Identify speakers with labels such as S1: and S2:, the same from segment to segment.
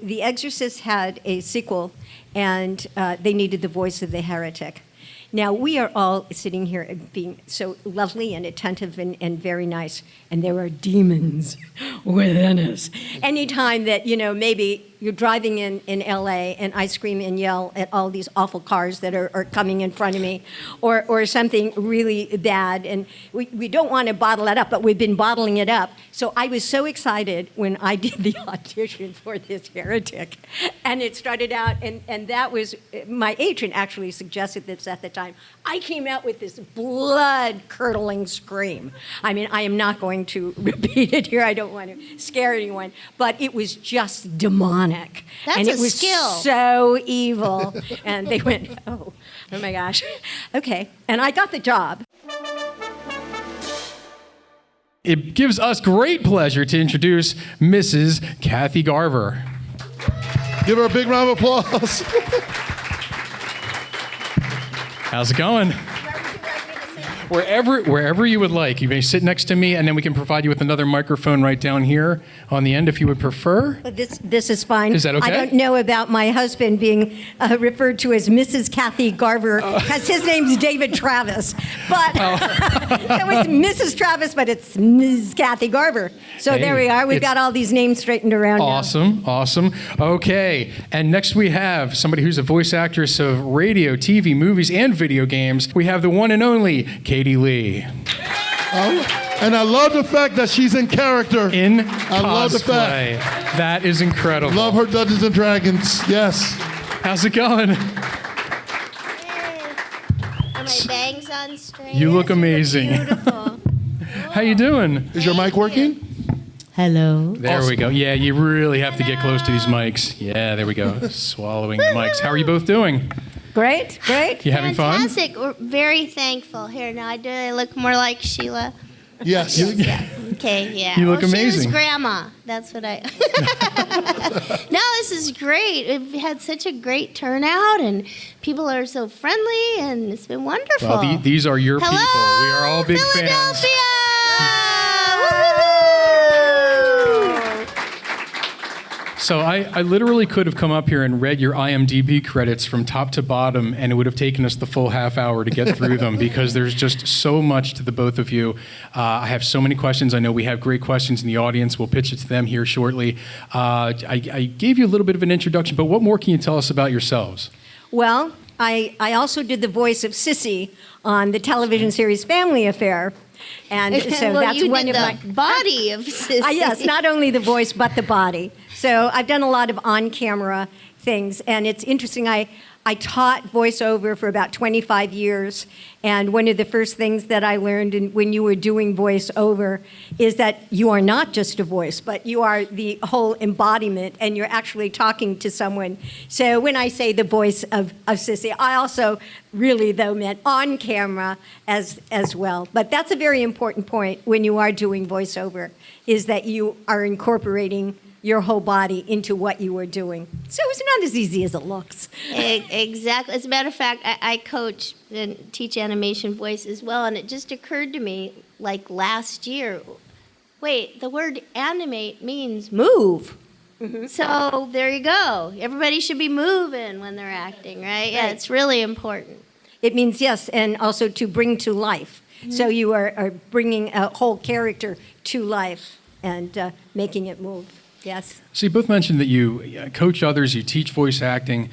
S1: The Exorcist had a sequel, and they needed the voice of the heretic. Now, we are all sitting here being so lovely and attentive and very nice, and there are demons within us. Anytime that, maybe you're driving in LA and I scream and yell at all these awful cars that are coming in front of me, or something really bad, and we don't want to bottle it up, but we've been bottling it up. So I was so excited when I did the audition for this heretic, and it started out, and that was, my agent actually suggested this at the time. I came out with this blood-curdling scream. I mean, I am not going to repeat it here. I don't want to scare anyone, but it was just demonic.
S2: That's
S1: and it
S2: a
S1: was
S2: skill.
S1: So evil. And they went, oh my gosh. Okay. And I got the job.
S3: It gives us great pleasure to introduce Mrs. Kathy Garver.
S4: Give her a big round of applause.
S3: How's it going? Wherever you would like. You may sit next to me, and then we can provide you with another microphone right down here on the end if you would prefer.
S1: This is fine.
S3: Is that okay?
S1: I don't know about my husband being referred to as Mrs. Kathy Garver, because his name's David Travis. But it was Mrs. Travis, but it's Ms. Kathy Garver. So there we are. We've got all these names straightened around now.
S3: Awesome. Okay, and next we have somebody who's a voice actress of radio, TV, movies, and video games. We have the one and only Leigh.
S4: And I love the fact that she's in character.
S3: In
S4: I love the fact.
S3: That is incredible.
S4: Love her Dungeons and Dragons. Yes.
S3: How's it going?
S2: Hey. Are my bangs on straight?
S3: You look amazing.
S2: Beautiful.
S3: How you doing?
S4: Is your mic working?
S5: Hello.
S3: There we go. Yeah, you really have to get close to these mics. Yeah, there we go. Swallowing the mics. How are you both doing?
S1: Great.
S3: You having fun?
S2: Fantastic. We're very thankful. Here, now, do I look more like Sheila?
S4: Yes.
S2: Okay, yeah.
S3: You look amazing.
S2: Sheila's grandma. That's what I... No, this is great. We've had such a great turnout, and people are so friendly, and it's been wonderful.
S3: Well, these are your
S2: Hello,
S3: people. We are all big fans.
S2: Philadelphia!
S3: So I literally could have come up here and read your IMDb credits from top to bottom, and it would have taken us the full half hour to get through them because there's just so much to the both of you. I have so many questions. I know we have great questions in the audience. We'll pitch it to them here shortly. I gave you a little bit of an introduction, but what more can you tell us about yourselves?
S1: Well, I also did the voice of Cissy on the television series Family Affair. And so
S2: well,
S1: that's
S2: you
S1: one
S2: did
S1: of
S2: the
S1: my
S2: body of Cissy.
S1: Yes, not only the voice but the body. So I've done a lot of on-camera things, and it's interesting. I taught voiceover for about 25 years, and one of the first things that I learned when you were doing voiceover is that you are not just a voice, but you are the whole embodiment, and you're actually talking to someone. So when I say the voice of Cissy, I also really, though, meant on camera as well. But that's a very important point when you are doing voiceover, is that you are incorporating your whole body into what you were doing. So it's not as easy as it looks.
S2: Exactly. As a matter of fact, I coach and teach animation voice as well, and it just occurred to me, like last year, wait, the word animate means move. Mm-hmm. So there you go. Everybody should be moving when they're acting, right? Yeah, it's really important.
S1: It means, yes, and also to bring to life. Mm-hmm. So you are bringing a whole character to life and making it move. Yes.
S3: So you both mentioned that you coach others, you teach voice acting.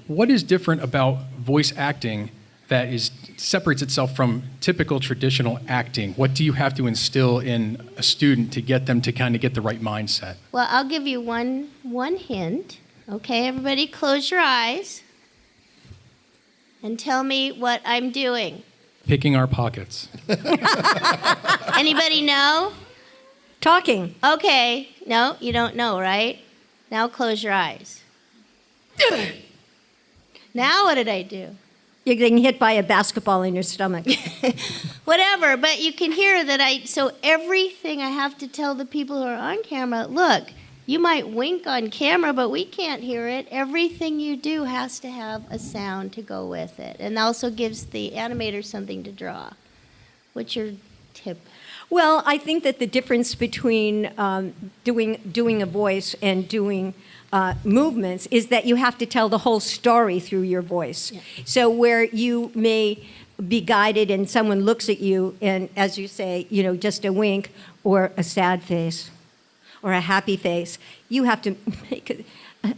S3: What is different about voice acting that separates itself from typical traditional acting? What do you have to instill in a student to get them to kind of get the right mindset?
S2: Well, I'll give you one hint. Okay, everybody close your eyes and tell me what I'm doing.
S3: Picking our pockets.
S2: Anybody know?
S1: Talking.
S2: Okay. No, you don't know, right? Now close your eyes. Now what did I do?
S1: You're getting hit by a basketball in your stomach.
S2: Whatever, but you can hear that so everything I have to tell the people who are on camera, look, you might wink on camera, but we can't hear it. Everything you do has to have a sound to go with it. And also gives the animator something to draw. What's your tip?
S1: Well, I think that the difference between doing a voice and doing movements is that you have to tell the whole story through your voice. Yeah. So where you may be guided and someone looks at you and, as you say, just a wink or a sad face or a happy face, you have to make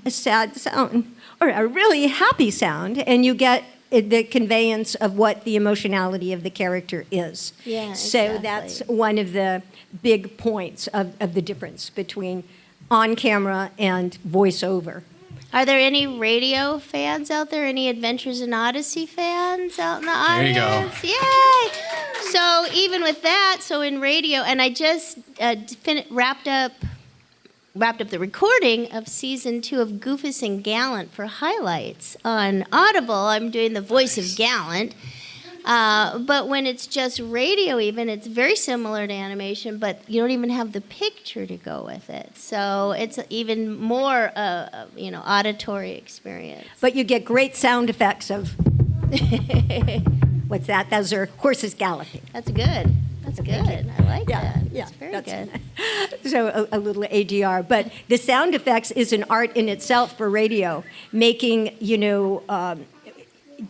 S1: a sad sound or a really happy sound, and you get the conveyance of what the emotionality of the character is.
S2: Yeah,
S1: so
S2: exactly.
S1: That's one of the big points of the difference between on camera and voiceover.
S2: Are there any radio fans out there? Any Adventures in Odyssey fans out in the audience?
S3: There you go.
S2: Yay! So even with that, so in radio, and I just wrapped up the recording of season 2 of Goofus and Gallant for highlights on Audible. I'm doing the voice of Gallant. But when it's just radio even, it's very similar to animation, but you don't even have the picture to go with it. So it's even more, auditory experience.
S1: But you get great sound effects of, what's that? Those are horses galloping.
S2: That's good. That's good. I like that.
S1: Yeah,
S2: That's very
S1: that's
S2: good.
S1: So a little ADR. But the sound effects is an art in itself for radio, making, do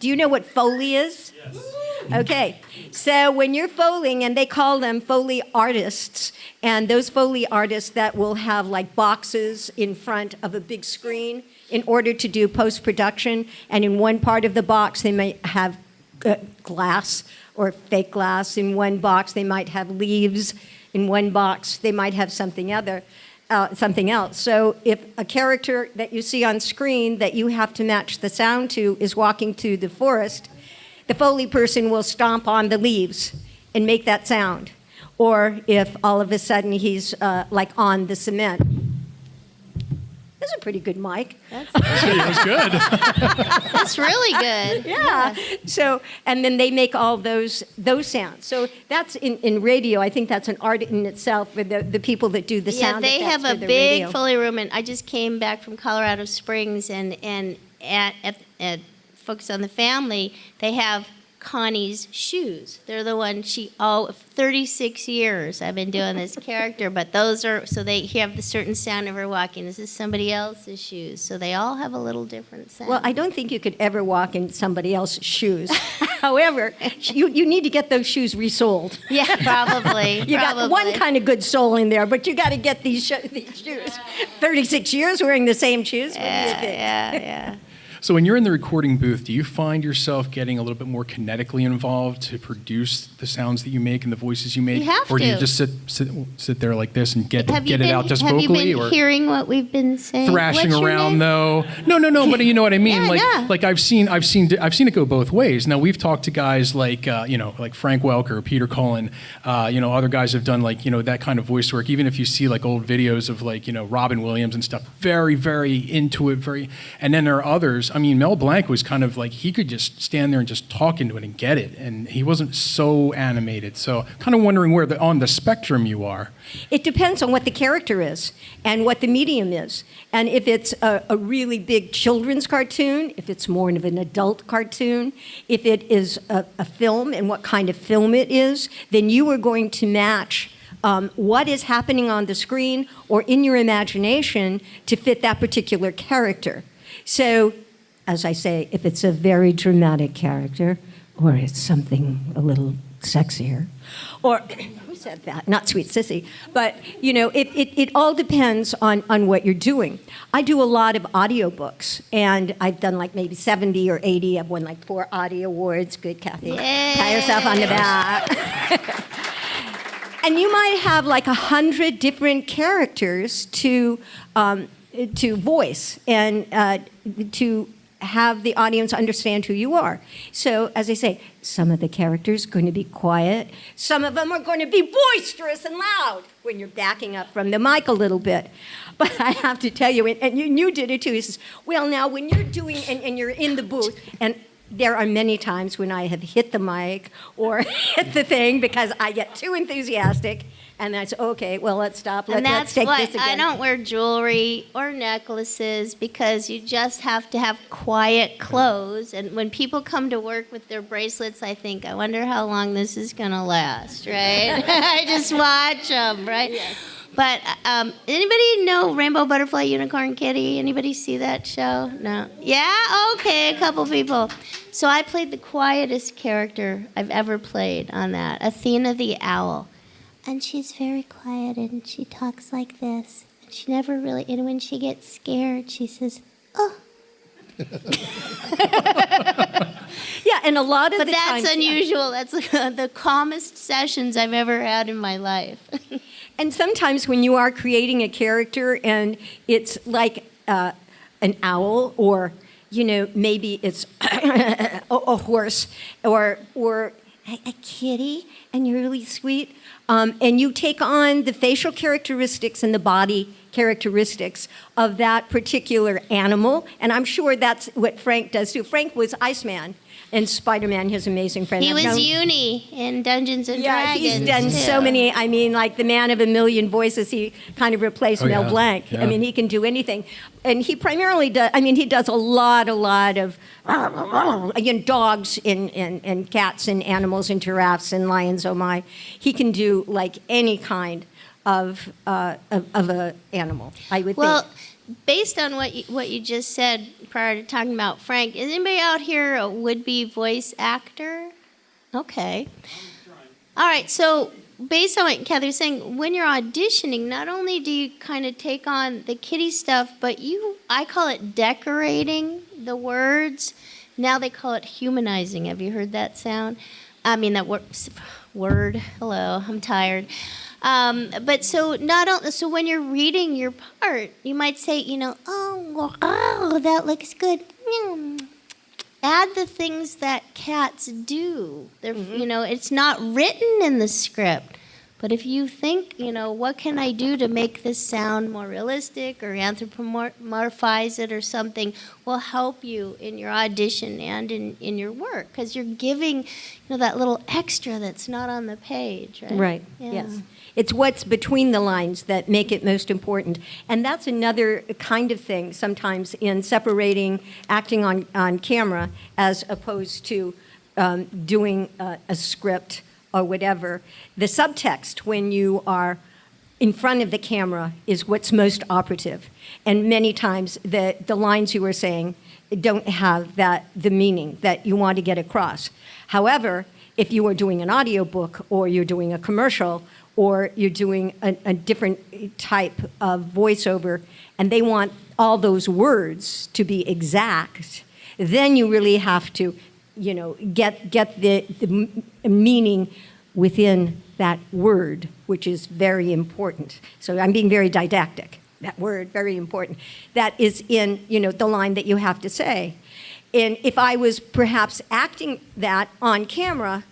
S1: you know what Foley is? Yes. Okay, so when you're Foleying, and they call them Foley artists, and those Foley artists that will have like boxes in front of a big screen in order to do post-production, and in one part of the box they may have glass or fake glass. In one box they might have leaves. In one box they might have something else. So if a character that you see on screen that you have to match the sound to is walking through the forest, the Foley person will stomp on the leaves and make that sound. Or if all of a sudden he's on the cement. That's a pretty good mic.
S3: That was good.
S2: That's really good.
S1: Yeah. So, and then they make all those sounds. So that's in radio. I think that's an art in itself for the people that do the sound effects.
S2: Yeah, they have a
S1: for the
S2: big
S1: radio.
S2: Foley room, and I just came back from Colorado Springs, and at Focus on the Family, they have Connie's shoes. They're the one 36 years I've been doing this character, but those are, so they have the certain sound of her walking. This is somebody else's shoes, so they all have a little different sound.
S1: Well, I don't think you could ever walk in somebody else's shoes. However, you need to get those shoes resoled.
S2: Yeah, probably.
S1: You got one kind of good sole in there, but you got to get these shoes. 36 years wearing the same shoes. What do you think?
S2: Yeah.
S3: So when you're in the recording booth, do you find yourself getting a little bit more kinetically involved to produce the sounds that you make and the voices you make?
S2: You have
S3: or do you
S2: to.
S3: just sit there like this and get it out just
S2: have
S3: vocally?
S2: you been hearing what we've been saying?
S3: Thrashing
S2: What's your
S3: around
S2: name?
S3: though? No, but you know what I mean.
S2: Yeah,
S3: like I've seen it go both ways. Now we've talked to guys like like Frank Welker, Peter Cullen, other guys have done that kind of voice work. Even if you see like old videos of Robin Williams and stuff, very very into it, and then there are others. I mean, Mel Blanc was kind of like he could just stand there and just talk into it and get it, and he wasn't so animated. So kind of wondering where on the spectrum you are.
S1: It depends on what the character is and what the medium is. And if it's a really big children's cartoon, if it's more of an adult cartoon, if it is a film and what kind of film it is, then you are going to match what is happening on the screen or in your imagination to fit that particular character. So, as I say, if it's a very dramatic character, or it's something a little sexier, or who said that? Not Sweet Cissy, but it all depends on what you're doing. I do a lot of audiobooks, and I've done like maybe 70 or 80. I've won like 4 Audie Awards. Good, Kathy.
S2: Yay.
S1: Pat yourself on the back. And you might have like 100 different characters to voice and to have the audience understand who you are. So, as I say, some of the characters are going to be quiet. Some of them are going to be boisterous and loud when you're backing up from the mic a little bit. But I have to tell you, and you did it too, he says, well, now when you're doing, and you're in the booth, and there are many times when I have hit the mic or hit the thing because I get too enthusiastic. And that's okay. Well, let's stop. Let's take this again.
S2: I don't wear jewelry or necklaces because you just have to have quiet clothes. And when people come to work with their bracelets, I think, I wonder how long this is going to last, right? I just watch them, right? Yes. But anybody know Rainbow Butterfly Unicorn Kitty? Anybody see that show? No. Yeah? Okay, a couple people. So I played the quietest character I've ever played on that, Athena the Owl. And she's very quiet, and she talks like this. And she never really, and when she gets scared, she says, oh.
S1: Yeah, and a lot of
S2: But
S1: the
S2: that's
S1: times,
S2: unusual. That's the calmest sessions I've ever had in my life.
S1: And sometimes when you are creating a character and it's like an owl, or maybe it's a horse, or a kitty, and you're really sweet, and you take on the facial characteristics and the body characteristics of that particular animal, and I'm sure that's what Frank does too. Frank was Iceman in Spider-Man, his amazing friend.
S2: He was Uni in Dungeons and Dragons.
S1: Yeah, he's done so many. I mean, like the man of a million voices, he kind of replaced Mel Blanc.
S3: Yeah.
S1: I mean, he can do anything. And he primarily does, he does a lot of dogs and cats and animals and giraffes and lions, oh my. He can do like any kind of a animal, I would think.
S2: Well, based on what you just said prior to talking about Frank, is anybody out here a would-be voice actor? Okay. All right, so based on what Kathy was saying, when you're auditioning, not only do you kind of take on the kitty stuff, but I call it decorating the words. Now they call it humanizing. Have you heard that sound? I mean, that word. Hello, I'm tired. But so when you're reading your part, you might say, oh, that looks good. Add the things that cats do. It's not written in the script. But if you think, what can I do to make this sound more realistic or anthropomorphize it or something, will help you in your audition and in your work. Because you're giving, that little extra that's not on the page, right?
S1: Right,
S2: Yeah.
S1: yes. It's what's between the lines that make it most important. And that's another kind of thing sometimes in separating acting on camera as opposed to doing a script or whatever. The subtext when you are in front of the camera is what's most operative. And many times the lines you were saying don't have the meaning that you want to get across. However, if you are doing an audiobook or you're doing a commercial or you're doing a different type of voiceover and they want all those words to be exact, then you really have to, get the meaning within that word, which is very important. So I'm being very didactic. That word, very important. That is in, the line that you have to say. And if I was perhaps acting that on camera,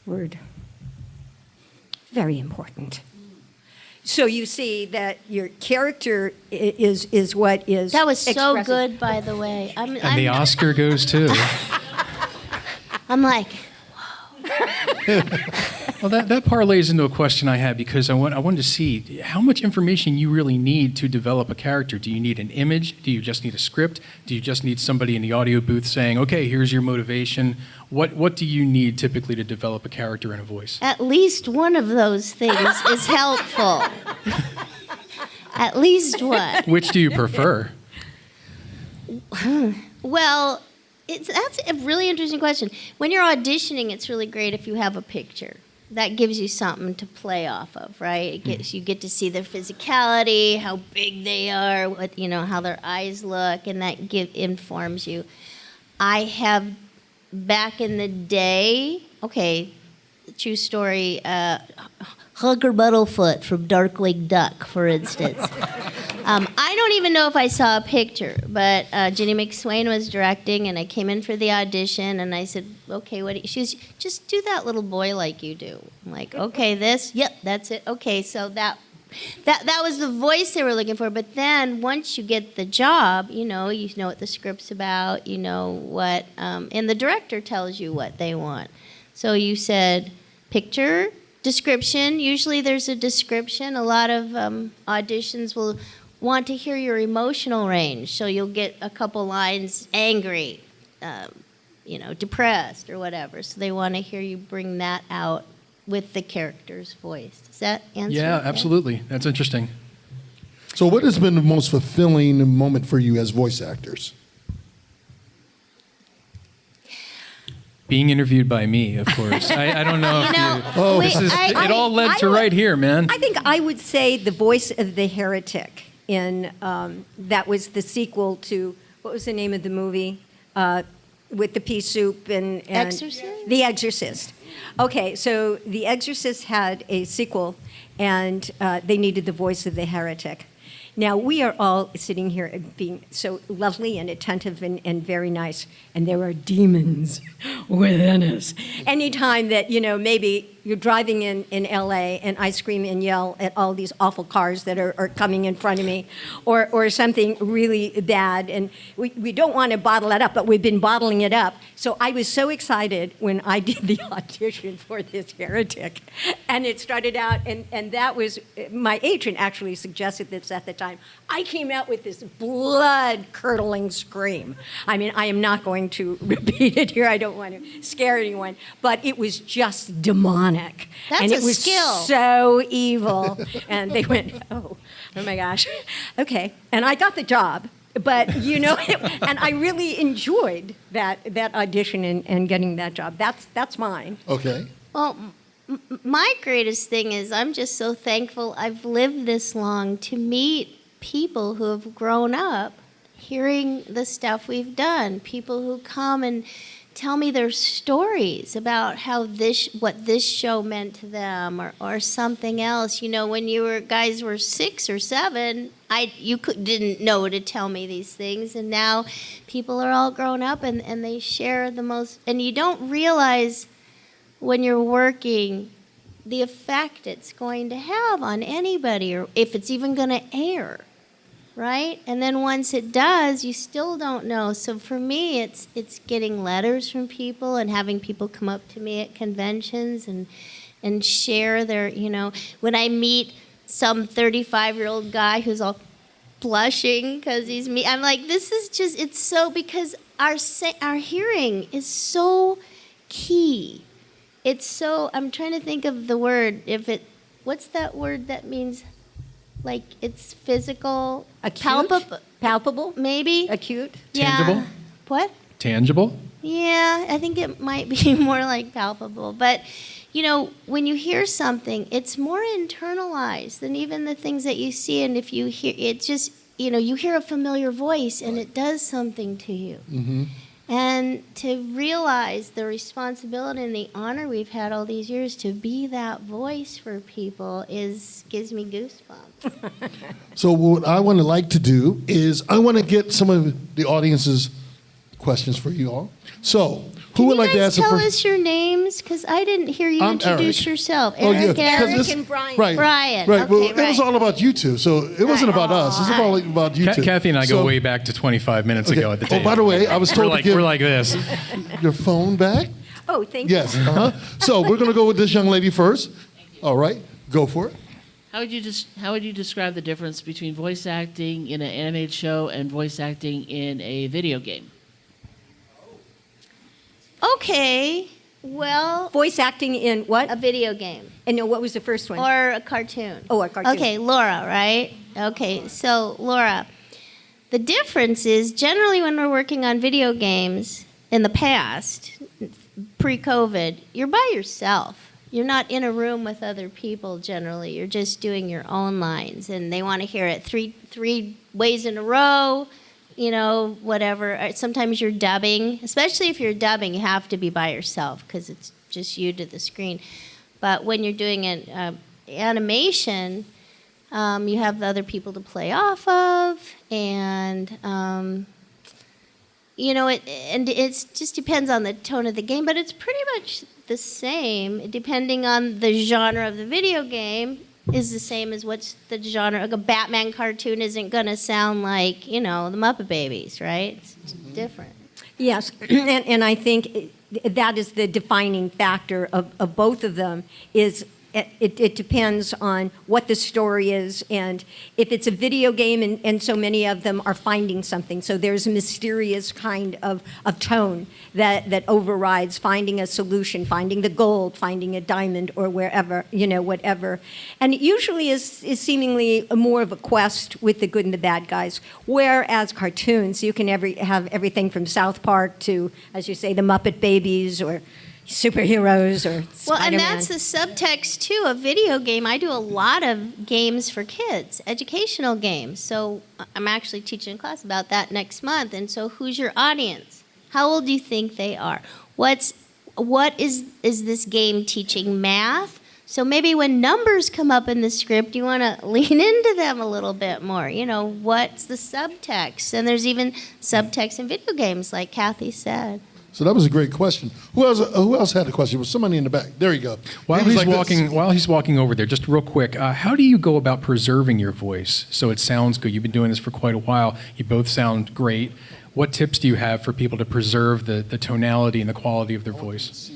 S1: word, very important. So you see that your character is what is
S2: That was so
S1: expressive.
S2: good, by the way.
S3: And the Oscar goes too.
S2: I'm like,
S3: Well, that parlays into a question I had because I wanted to see how much information you really need to develop a character. Do you need an image? Do you just need a script? Do you just need somebody in the audio booth saying, okay, here's your motivation? What do you need typically to develop a character and a voice?
S2: at least one of those things is helpful. At least one.
S3: Which do you prefer?
S2: Well, that's a really interesting question. When you're auditioning, it's really great if you have a picture. That gives you something to play off of, right? You get to see their physicality, how big they are, how their eyes look, and that informs you. I have, back in the day, true story, Hugger Buttlefoot from Darkwing Duck, for instance. I don't even know if I saw a picture, but Jenny McSwain was directing, and I came in for the audition, and I said, okay, she was, just do that little boy like you do. I'm like, okay, this, yep, that's it. Okay, so that was the voice they were looking for, but then once you get the job, you know what the script's about, what, and the director tells you what they want. So you said picture, description. Usually there's a description. A lot of auditions will want to hear your emotional range. So you'll get a couple lines angry, depressed or whatever. So they want to hear you bring that out with the character's voice. Does that answer?
S3: Yeah,
S2: that?
S3: absolutely. That's interesting.
S4: So what has been the most fulfilling moment for you as voice actors?
S3: Being interviewed by me, of course. I don't know if you...
S4: Oh,
S2: wait,
S3: it all led to right here, man.
S1: I think I would say the voice of the heretic in that was the sequel to what was the name of the movie with the pea soup and
S2: Exorcist?
S1: The Exorcist. Okay, so The Exorcist had a sequel, and they needed the voice of the heretic. Now, we are all sitting here being so lovely and attentive and very nice, and there are demons within us. Anytime that, maybe you're driving in LA and I scream and yell at all these awful cars that are coming in front of me, or something really bad, and we don't want to bottle it up, but we've been bottling it up. So I was so excited when I did the audition for this heretic, and it started out, and that was, my agent actually suggested this at the time. I came out with this blood-curdling scream. I mean, I am not going to repeat it here. I don't want to scare anyone, but it was just demonic.
S2: That's
S1: and it
S2: a
S1: was
S2: skill.
S1: so evil. And they went, oh my gosh, okay. And I got the job. But, and I really enjoyed that audition and getting that job. That's mine.
S4: Okay.
S2: Well, my greatest thing is I'm just so thankful I've lived this long to meet people who have grown up hearing the stuff we've done, people who come and tell me their stories about how what this show meant to them or something else. When guys were 6 or 7, you didn't know to tell me these things, and now people are all grown up and they share the most, and you don't realize when you're working the effect it's going to have on anybody, or if it's even going to air, right? And then once it does, you still don't know. So for me, it's getting letters from people and having people come up to me at conventions and share their, when I meet some 35-year-old guy who's all blushing because he's me, I'm like, this is just, it's so, because our hearing is so key. It's so, I'm trying to think of the word, what's that word that means, like, it's physical?
S1: Acute? Palpable?
S2: Maybe?
S1: Acute?
S3: Tangible?
S2: Yeah. What?
S3: Tangible?
S2: Yeah, I think it might be more like palpable. But, when you hear something, it's more internalized than even the things that you see. And if you hear, it just, you hear a familiar voice and it does something to you. Mm-hmm. And to realize the responsibility and the honor we've had all these years to be that voice for people gives me goosebumps.
S4: So what I want to like to do is I want to get some of the audience's questions for you all. So who would like to ask the
S2: tell
S4: first?
S2: us your names? Because I didn't hear you
S4: I'm
S2: introduce
S4: Eric.
S2: yourself.
S4: Oh,
S2: Eric,
S4: yeah, 'cause
S1: Eric
S4: this-
S1: and Brian.
S4: Right.
S2: Brian,
S4: Right.
S2: okay,
S4: Well, it was
S2: right.
S4: all about you two, so it wasn't about us. It's all about you two.
S3: Kathy and I go
S4: So-
S3: way back to 25 minutes ago at the table.
S4: Oh, by the way, I was told to give
S3: we're like this.
S4: your phone back.
S1: Oh, thank you.
S4: Yes. So we're going to go with this young lady first. All right. Go for it.
S5: How would you describe the difference between voice acting in an animated show and voice acting in a video game?
S2: Okay, well,
S1: Voice acting in what?
S2: a video game
S1: And no, what was the first one?
S2: or a cartoon.
S1: Oh, a cartoon.
S2: Okay, Laura, right? Okay, so Laura, the difference is generally when we're working on video games in the past, pre-COVID, you're by yourself. You're not in a room with other people generally. You're just doing your own lines, and they want to hear it three ways in a row, whatever. Sometimes you're dubbing, especially if you're dubbing, you have to be by yourself because it's just you to the screen. But when you're doing an animation, you have the other people to play off of, and it just depends on the tone of the game, but it's pretty much the same, depending on the genre of the video game, is the same as what's the genre. Like a Batman cartoon isn't going to sound like, the Muppet Babies, right? It's different.
S1: Yes, and I think that is the defining factor of both of them is it depends on what the story is, and if it's a video game, and so many of them are finding something, so there's a mysterious kind of tone that overrides finding a solution, finding the gold, finding a diamond, or wherever, whatever. And it usually is seemingly more of a quest with the good and the bad guys, whereas cartoons, you can have everything from South Park to, as you say, the Muppet Babies, or superheroes, or Spider-Man.
S2: Well, and that's the subtext, too, of video game. I do a lot of games for kids, educational games. So I'm actually teaching a class about that next month. And so who's your audience? How old do you think they are? What is this game teaching? Math? So maybe when numbers come up in the script, you want to lean into them a little bit more. What's the subtext? And there's even subtext in video games, like Kathy said.
S4: So that was a great question. Who else had a question? Was somebody in the back? There you go.
S3: While he's walking over there, just real quick, how do you go about preserving your voice so it sounds good? You've been doing this for quite a while. You both sound great. What tips do you have for people to preserve the tonality and the quality of their voice?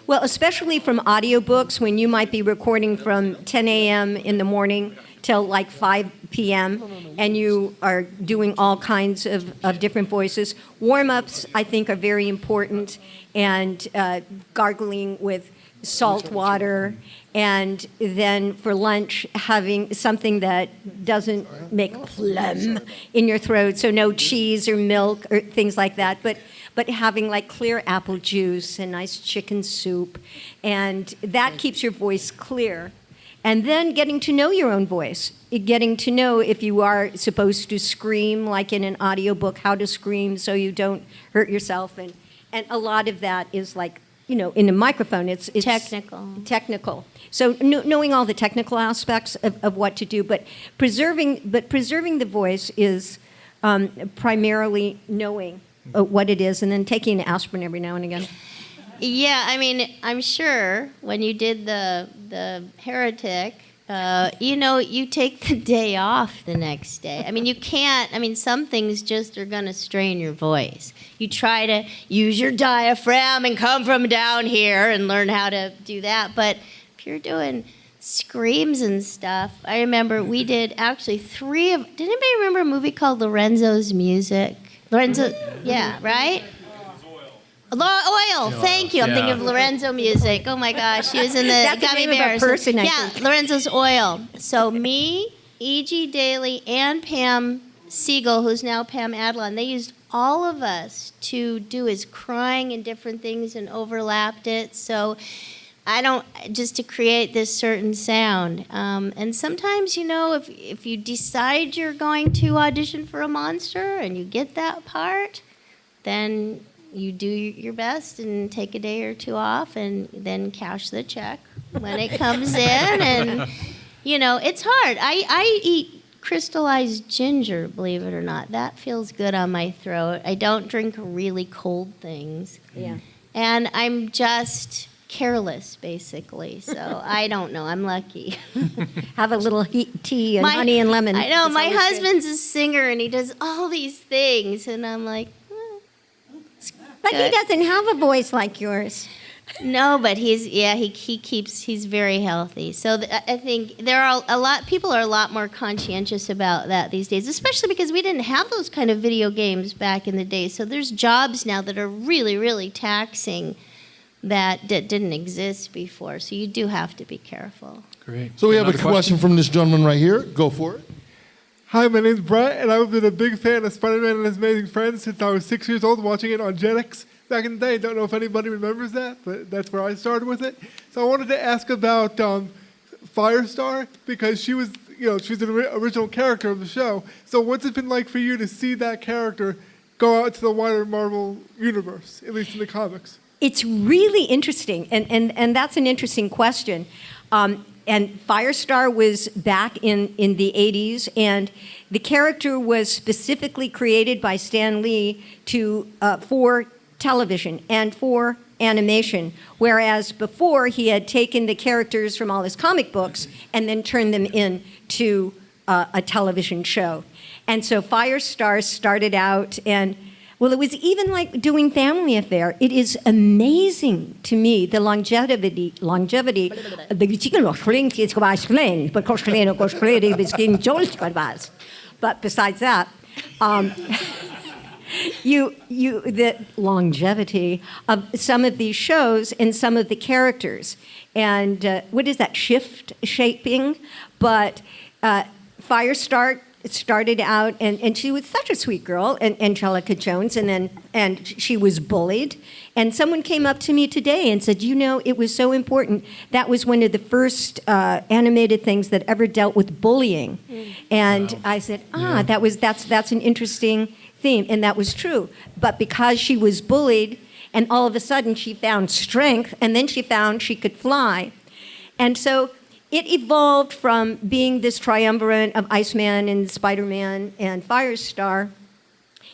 S1: Well, especially from audiobooks, when you might be recording from 10 a.m. in the morning till like 5 p.m., and you are doing all kinds of different voices. Warm-ups, I think, are very important, and gargling with salt water, and then for lunch, having something that doesn't make phlegm in your throat, so no cheese or milk or things like that, but having like clear apple juice and nice chicken soup, and that keeps your voice clear. And then getting to know your own voice, getting to know if you are supposed to scream, like in an audiobook, how to scream so you don't hurt yourself. And a lot of that is like, in a microphone, it's technical. So knowing all the technical aspects of what to do, but preserving the voice is primarily knowing what it is, and then taking an aspirin every now and again.
S2: Yeah, I mean, I'm sure when you did the heretic, you take the day off the next day. I mean, you can't, some things just are going to strain your voice. You try to use your diaphragm and come from down here and learn how to do that. But if you're doing screams and stuff, I remember we did actually did anybody remember a movie called Lorenzo's Music? Yeah, right? Oil, thank you. I'm thinking of Lorenzo Music. Oh my gosh, she was in the
S1: That's
S2: Gummi
S1: the name
S2: Bears.
S1: Of a person, I think.
S2: Lorenzo's Oil. So me, E.G. Daly, and Pam Siegel, who's now Pam Adlon, they used all of us to do his crying and different things and overlapped it. So just to create this certain sound. And sometimes, if you decide you're going to audition for a monster and you get that part, then you do your best and take a day or two off and then cash the check when it comes in. And, it's hard. I eat crystallized ginger, believe it or not. That feels good on my throat. I don't drink really cold things.
S1: Yeah.
S2: And I'm just careless, basically. So I don't know. I'm lucky.
S1: Have a little tea and honey and lemon.
S2: I know.
S1: It's
S2: My
S1: always
S2: husband's a singer, and he does all these things. And I'm like,
S1: But he doesn't have a voice like yours.
S2: No, but he's very healthy. So I think people are a lot more conscientious about that these days, especially because we didn't have those kind of video games back in the day. So there's jobs now that are really, really taxing that didn't exist before. So you do have to be careful.
S3: Great.
S4: So we have a question from this gentleman right here. Go for it.
S6: Hi, my name's Brett, and I've been a big fan of Spider-Man and His Amazing Friends since I was 6 years old, watching it on Jetix back in the day. Don't know if anybody remembers that, but that's where I started with it. So I wanted to ask about Firestar, because she was an original character of the show. So what's it been like for you to see that character go out to the wider Marvel universe, at least in the comics?
S1: It's really interesting, and that's an interesting question. And Firestar was back in the 80s, and the character was specifically created by Stan Lee for television and for animation, whereas before he had taken the characters from all his comic books and then turned them into a television show. And so Firestar started out, and Well, it was even like doing Family Affair. It is amazing to me the longevity. But besides that, the longevity of some of these shows and some of the characters, and what is that shaping? But Firestar started out, and she was such a sweet girl, and Angelica Jones, and she was bullied. And someone came up to me today and said, it was so important. That was one of the first animated things that ever dealt with bullying. And I said, that's an interesting theme, and that was true. But because she was bullied, and all of a sudden she found strength, and then she found she could fly. And so it evolved from being this triumvirate of Iceman and Spider-Man and Firestar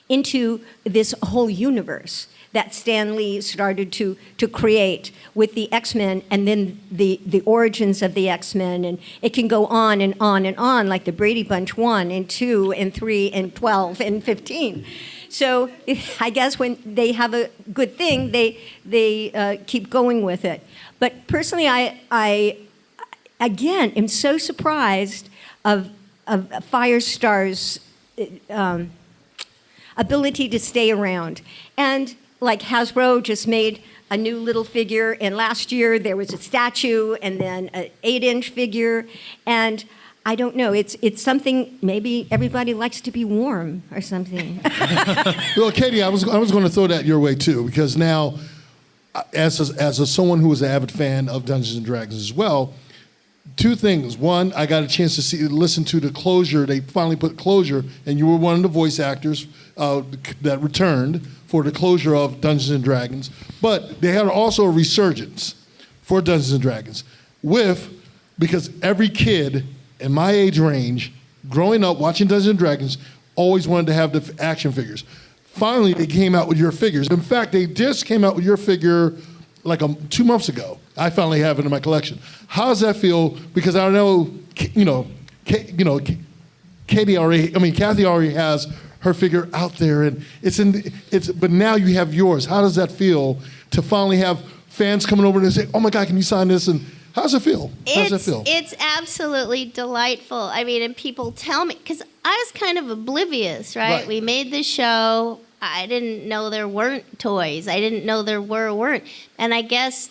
S1: into this whole universe that Stan Lee started to create with the X-Men, and then the origins of the X-Men. And it can go on and on and on, like the Brady Bunch 1 and 2 and 3 and 12 and 15. So I guess when they have a good thing, they keep going with it. But personally, I again, I'm so surprised of Firestar's ability to stay around. And like Hasbro just made a new little figure, and last year there was a statue and then an 8-inch figure. And I don't know, it's something, maybe everybody likes to be warm or something.
S4: Well, Katie, I was going to throw that your way too, because now, as someone who is an avid fan of Dungeons and Dragons as well, two things. One, I got a chance to listen to the closure. They finally put closure, and you were one of the voice actors that returned for the closure of Dungeons and Dragons. But they had also a resurgence for Dungeons and Dragons because every kid in my age range, growing up watching Dungeons and Dragons, always wanted to have the action figures. Finally, they came out with your figures. In fact, they just came out with your figure like 2 months ago. I finally have it in my collection. How does that feel? Because I know, Kathy already has her figure out there, and but now you have yours. How does that feel to finally have fans coming over and say, "Oh my God, can you sign this?" And how does it feel?
S2: It's absolutely delightful. I mean, and people tell me, because I was kind of oblivious, right? We made the show. I didn't know there weren't toys. I didn't know there weren't. And I guess,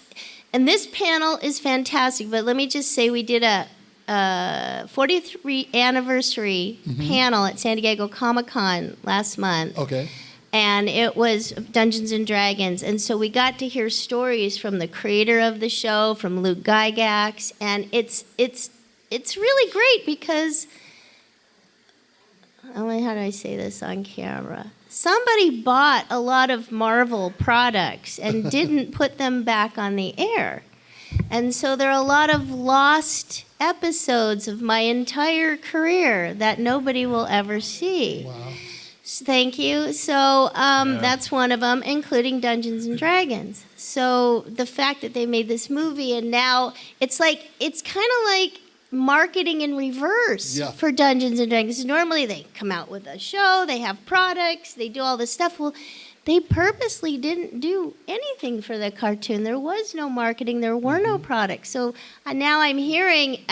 S2: and this panel is fantastic, but let me just say we did a 43rd anniversary panel at San Diego Comic-Con last month.
S4: Okay.
S2: And it was Dungeons and Dragons. And so we got to hear stories from the creator of the show, from Luke Gygax. And it's really great because, how do I say this on camera? Somebody bought a lot of Marvel products and didn't put them back on the air. And so there are a lot of lost episodes of my entire career that nobody will ever see.
S4: Wow.
S2: Thank you. So that's one of them, including Dungeons and Dragons. So the fact that they made this movie, and now it's kind of like marketing in reverse for Dungeons and Dragons. Normally they come out with a show, they have products, they do all this stuff. Well, they purposely didn't do anything for the cartoon. There was no marketing. There were no products. So now I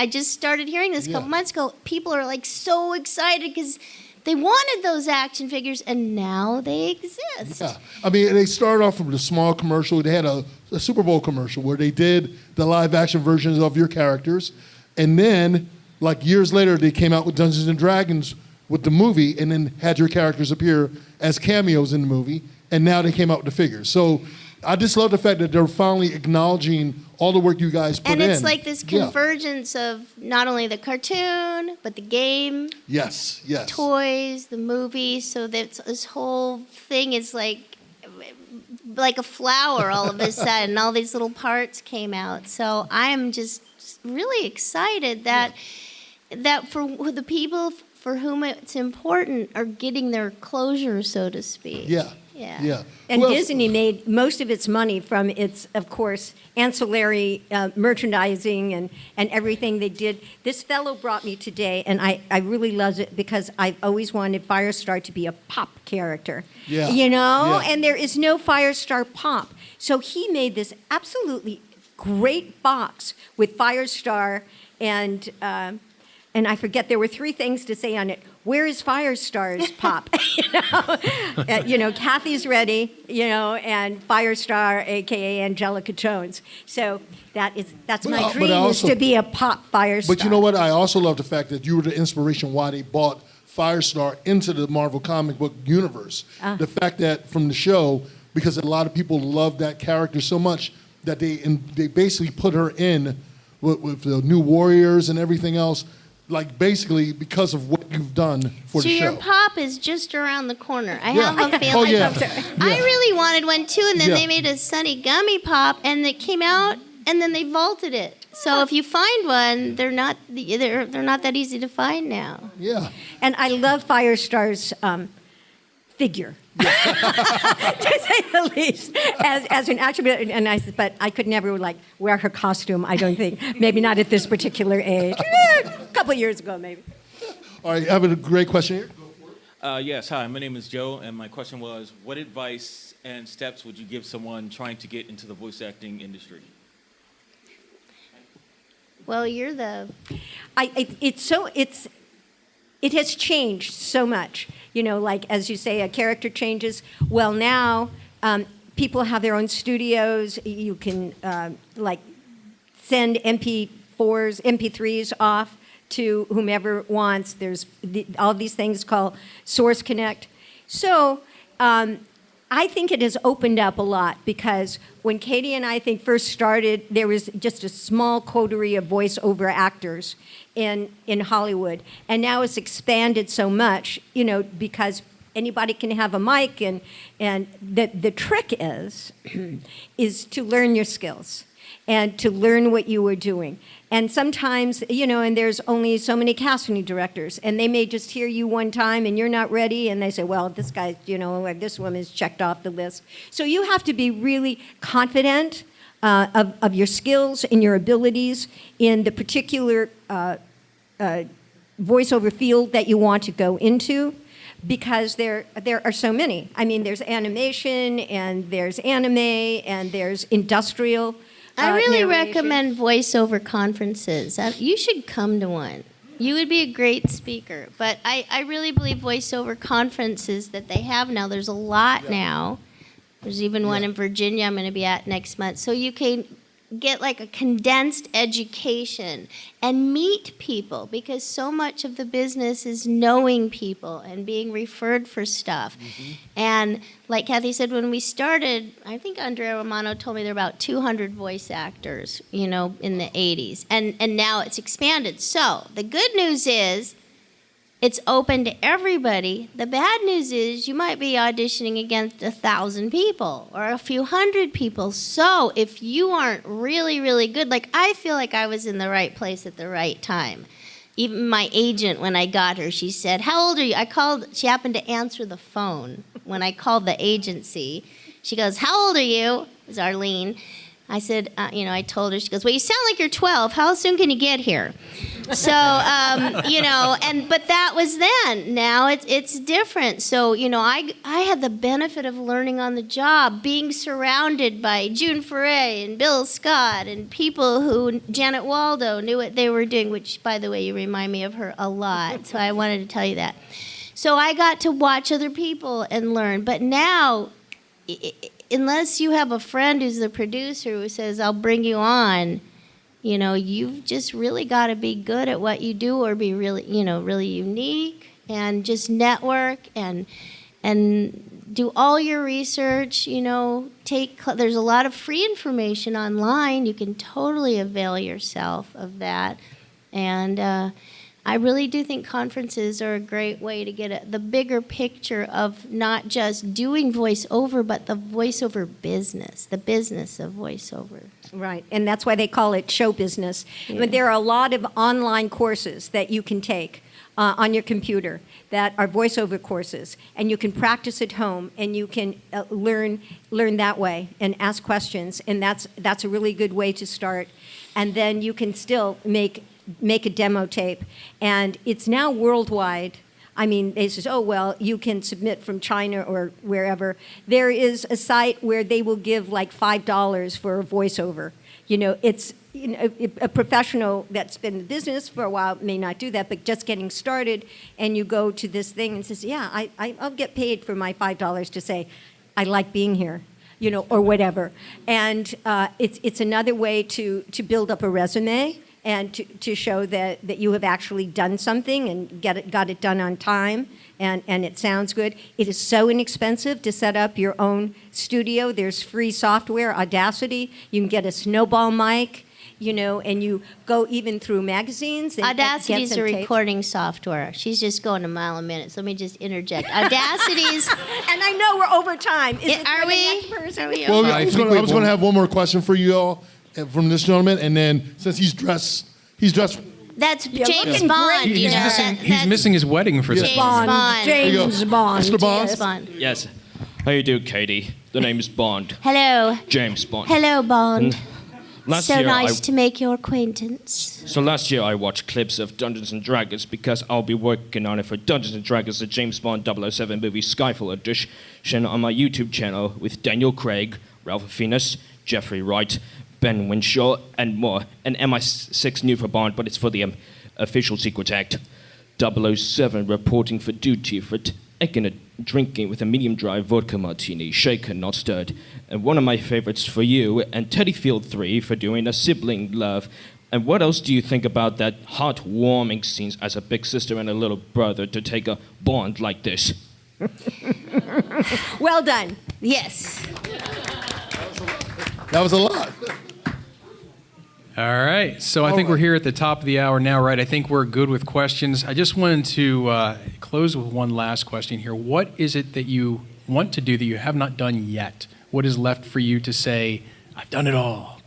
S2: just started hearing this a couple months ago. People are like so excited because they wanted those action figures, and now they exist.
S4: Yeah. I mean, they started off with a small commercial. They had a Super Bowl commercial where they did the live-action versions of your characters. And then, like years later, they came out with Dungeons and Dragons with the movie, and then had your characters appear as cameos in the movie. And now they came out with the figures. So I just love the fact that they're finally acknowledging all the work you guys put in.
S2: And it's like this convergence of not only the cartoon, but the game.
S4: Yes.
S2: Toys, the movie. So this whole thing is like a flower all of a sudden. All these little parts came out. So I'm just really excited that for the people for whom it's important are getting their closure, so to speak.
S4: Yeah.
S2: Yeah.
S4: Yeah.
S1: And
S4: Who else-
S1: Disney made most of its money from its, of course, ancillary merchandising and everything they did. This fellow brought me today, and I really love it because I've always wanted Firestar to be a pop character.
S4: Yeah.
S1: You know?
S4: Yeah.
S1: And there is no Firestar pop. So he made this absolutely great box with Firestar and I forget, there were 3 things to say on it. Where is Firestar's pop? Kathy's ready, and Firestar, a.k.a. Angelica Jones. So that's
S4: But
S1: my
S4: I- but
S1: dream,
S4: I
S1: is
S4: also-
S1: to be a pop Firestar.
S4: But you know what? I also love the fact that you were the inspiration why they brought Firestar into the Marvel comic book universe. The fact that from the show, because a lot of people love that character so much that they basically put her in with the New Warriors and everything else, like basically because of what you've done for
S2: So
S4: the show.
S2: your pop is just around the corner. I
S4: Yeah.
S2: have a feeling.
S4: Oh, yeah.
S2: I really wanted one too, and then
S4: Yeah.
S2: they made a Sunny Gummy Pop, and it came out, and then they vaulted it. So if you find one, they're not that easy to find now.
S4: Yeah.
S1: And I love Firestar's figure. To say the least, as an attribute, but I could never wear her costume. I don't think, maybe not at this particular age. A couple years ago, maybe.
S4: All right, I have a great question here.
S7: Yes, hi, my name is Joe, and my question was, what advice and steps would you give someone trying to get into the voice acting industry?
S2: Well, you're the.
S1: It has changed so much. As you say, a character changes. Well, now people have their own studios. You can send MP4s, MP3s off to whomever wants. There's all these things called Source Connect. So I think it has opened up a lot because when Katie and I first started, there was just a small coterie of voiceover actors in Hollywood. And now it's expanded so much, because anybody can have a mic, and the trick is to learn your skills and to learn what you were doing. And sometimes, and there's only so many casting directors, and they may just hear you one time and you're not ready, and they say, well, this guy, this woman's checked off the list. So you have to be really confident of your skills and your abilities in the particular voiceover field that you want to go into, because there are so many. I mean, there's animation, and there's anime, and there's industrial.
S2: I really
S1: narration.
S2: recommend voiceover conferences. You should come to one. You would be a great speaker. But I really believe voiceover conferences that they have now, there's a lot now. There's even one in Virginia I'm going to be at next month. So you can get like a condensed education and meet people, because so much of the business is knowing people and being referred for stuff. And like Kathy said, when we started, I think Andrea Romano told me there were about 200 voice actors, in the 80s. And now it's expanded. So the good news is it's open to everybody. The bad news is you might be auditioning against 1,000 people or a few hundred people. So if you aren't really, really good, I feel like I was in the right place at the right time. Even my agent, when I got her, she said, "How old are you?" She happened to answer the phone when I called the agency. She goes, "How old are you?" It was Arlene. I said, I told her, she goes, "Well, you sound like you're 12. How soon can you get here?" So, but that was then. Now it's different. So, I had the benefit of learning on the job, being surrounded by June Foray and Bill Scott and people who, Janet Waldo, knew what they were doing, which, by the way, you remind me of her a lot. So I wanted to tell you that. So I got to watch other people and learn. But now, unless you have a friend who's the producer who says, "I'll bring you on," you've just really got to be good at what you do, or be really, really unique, and just network and do all your research. There's a lot of free information online. You can totally avail yourself of that. And I really do think conferences are a great way to get the bigger picture of not just doing voiceover, but the voiceover business, the business of voiceover.
S1: Right, and that's why they call it show business.
S2: Yeah.
S1: But there are a lot of online courses that you can take on your computer that are voiceover courses, and you can practice at home, and you can learn that way and ask questions, and that's a really good way to start. And then you can still make a demo tape, and it's now worldwide. I mean, they say, oh, well, you can submit from China or wherever. There is a site where they will give like $5 for a voiceover. It's a professional that's been in the business for a while may not do that, but just getting started, and you go to this thing and says, yeah, I'll get paid for my $5 to say, I like being here, or whatever. And it's another way to build up a resume and to show that you have actually done something and got it done on time, and it sounds good. It is so inexpensive to set up your own studio. There's free software, Audacity. You can get a snowball mic, and you go even through magazines. And
S2: Audacity is
S1: get
S2: a
S1: some tape.
S2: recording software. She's just going a mile a minute, so let me just interject. Audacity's...
S1: And I know we're over time. Is it
S2: Are
S1: for the
S2: we?
S1: next person?
S2: Are we
S4: Well,
S2: over?
S4: I was going to have one more question for you all from this gentleman, and then since he's dressed.
S2: That's
S1: You're
S2: James
S1: looking
S2: Bond.
S1: great.
S2: you know,
S3: He's missing his wedding for this.
S2: James Bond.
S4: There you go.
S1: James Bond.
S4: Mr. Bond.
S2: James Bond.
S8: Yes. How you do, Katie? The name is Bond.
S2: Hello.
S8: James Bond.
S2: Hello, Bond.
S8: Last
S2: So
S8: year
S2: nice to make your acquaintance.
S8: So last year I watched clips of Dungeons and Dragons because I'll be working on it for Dungeons and Dragons, the James Bond 007 movie Skyfall edition on my YouTube channel with Daniel Craig, Ralph Fiennes, Jeffrey Wright, Ben Winshaw, and more. And MI6 new for Bond, but it's for the official Secret Act. 007 reporting for duty for taking a drinking with a medium dry vodka martini, shaken, not stirred. And one of my favorites for you, and Teddy Field 3 for doing a sibling love. And what else do you think about that heartwarming scenes as a big sister and a little brother to take a bond like this?
S1: Well done.
S2: Yes.
S4: That was a lot.
S3: All right. So I think we're here at the top of the hour now, right? I think we're good with questions. I just wanted to close with one last question here. What is it that you want to do that you have not done yet? What is left for you to say, I've done it all?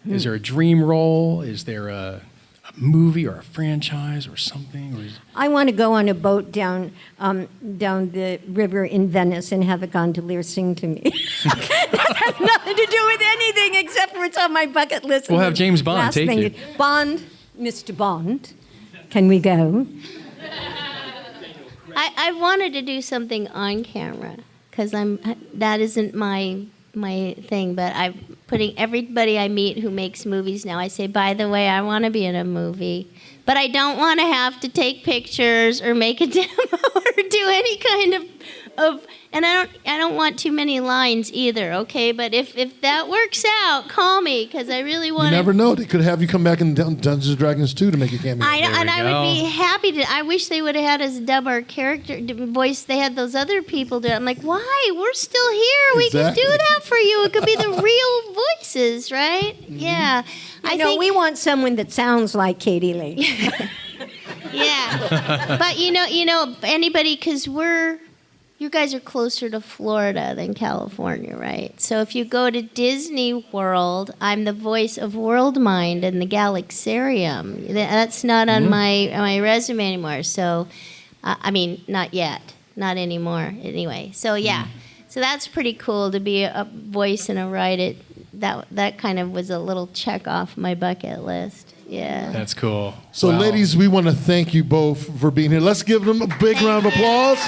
S3: Is there a dream role? Is there a movie or a franchise or something? Or
S1: I want to go on a boat down the river in Venice and have a gondolier sing to me. That has nothing to do with anything except for it's on my bucket list.
S3: We'll have James Bond
S1: Last
S3: take
S1: thing-
S3: you.
S1: Bond, Mr. Bond, can we go?
S2: I wanted to do something on camera because that isn't my thing, but I'm putting everybody I meet who makes movies now, I say, by the way, I want to be in a movie, but I don't want to have to take pictures or make a demo or do any kind of and I don't want too many lines either, okay? But if that works out, call me because I really want
S4: You
S2: to.
S4: never know. They could have you come back in Dungeons and Dragons 2 to make a cameo.
S2: I know, and I
S3: go.
S2: would be happy to. I wish they would have had us dub our character voice. They had those other people do it. I'm like, why? We're still here. We
S4: Exactly.
S2: can do that for you. It could be the real voices, right? Yeah. I think
S1: we want someone that sounds like Katie Leigh.
S2: Yeah. But you know, anybody, because you guys are closer to Florida than California, right? So if you go to Disney World, I'm the voice of World Mind and the Galaxarium. That's not on my resume anymore. So, I mean, not yet, not anymore. Anyway, so yeah, so that's pretty cool to be a voice and a writer. That kind of was a little check off my bucket list. Yeah.
S3: That's cool.
S4: So,
S3: Wow.
S4: ladies, we want to thank you both for being here. Let's give them a big round of applause.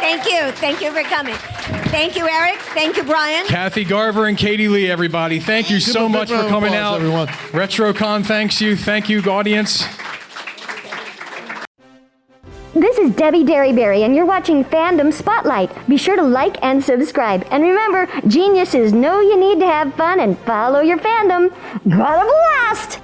S1: Thank you. Thank you for coming. Thank you, Eric. Thank you, Brian.
S3: Kathy Garver and Katie Leigh, everybody. Thank you
S4: Give
S3: so
S4: them a
S3: much
S4: big
S3: for
S4: round of
S3: coming
S4: applause,
S3: out.
S4: everyone.
S3: RetroCon thanks you. Thank you, audience.
S9: This is Debbie Derryberry, and you're watching Fandom Spotlight. Be sure to like and subscribe. And remember, geniuses know you need to have fun and follow your fandom. Got a blast!